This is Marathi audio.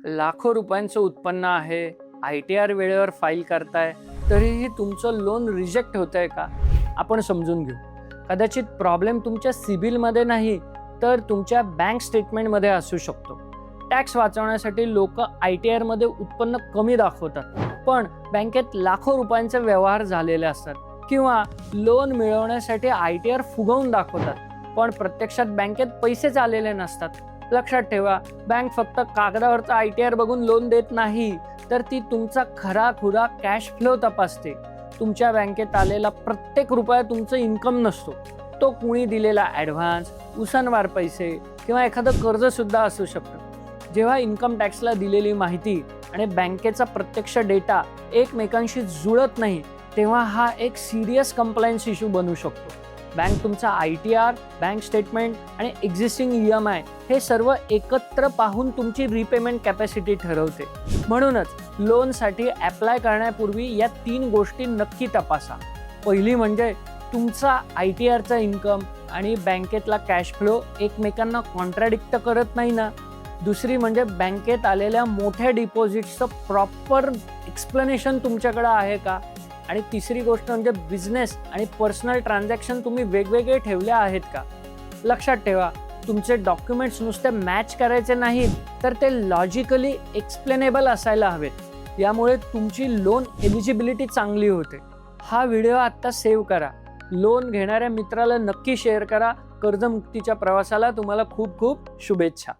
लाखो रुपयांचं उत्पन्न आहे, ITR वेळेवर फाईल करताय, तरीही तुमचं लोन रिजेक्ट होतंय का? आपण समजून घेऊ. कदाचित प्रॉब्लेम तुमच्या सिबिलमध्ये नाही, तर तुमच्या बँक स्टेटमेंटमध्ये असू शकतो. टॅक्स वाचवण्यासाठी लोक ITR मध्ये उत्पन्न कमी दाखवतात, पण बँकेत लाखो रुपयांचे व्यवहार झालेले असतात. किंवा लोन मिळवण्यासाठी ITR फुगवून दाखवतात, पण प्रत्यक्षात बँकेत पैसेच आलेले नसतात. लक्षात ठेवा, बँक फक्त कागदावरचा ITR बघून लोन देत नाही, तर ती तुमचा खरा-खुरा कॅश फ्लो तपासते. तुमच्या बँकेत आलेला प्रत्येक रुपया तुमचं इन्कम नसतो. तो कुणी दिलेला ॲडव्हान्स, उसनवार पैसे किंवा एखादं कर्ज सुद्धा असू शकतं. जेव्हा इन्कम टॅक्सला दिलेली माहिती आणि बँकेचा प्रत्यक्ष डेटा एकमेकांशी जुळत नाही, तेव्हा हा एक सिरियस कंप्लायन्स इश्यू बनू शकतो. बँक तुमचा ITR, बँक स्टेटमेंट आणि एक्झिस्टिंग EMI हे सर्व एकत्र पाहून तुमची रिपेमेंट कॅपॅसिटी ठरवते. म्हणूनच लोनसाठी अप्लाय करण्यापूर्वी या 3 गोष्टी नक्की तपासा. पहिली म्हणजे तुमचा ITRचा इन्कम आणि बँकेतला कॅश फ्लो एकमेकांना कॉन्ट्राडिक्ट करत नाही ना. दुसरी म्हणजे बँकेत आलेल्या मोठ्या डिपॉझिट्सचं प्रॉपर एक्सप्लेनेशन तुमच्याकडे आहे का. आणि तिसरी गोष्ट म्हणजे बिझनेस आणि पर्सनल ट्रान्झॅक्शन तुम्ही वेगवेगळे ठेवले आहेत का. लक्षात ठेवा, तुमचे डॉक्युमेंट्स नुसते मॅच करायचे नाहीत, तर ते लॉजिकली एक्सप्लेनेबल असायला हवेत. यामुळे तुमची लोन एलिजिबिलिटी चांगली होते. हा व्हिडिओ आत्ता सेव्ह करा, लोन घेणाऱ्या मित्राला नक्की शेअर करा. कर्जमुक्तीच्या प्रवासाला तुम्हाला खूप खूप शुभेच्छा.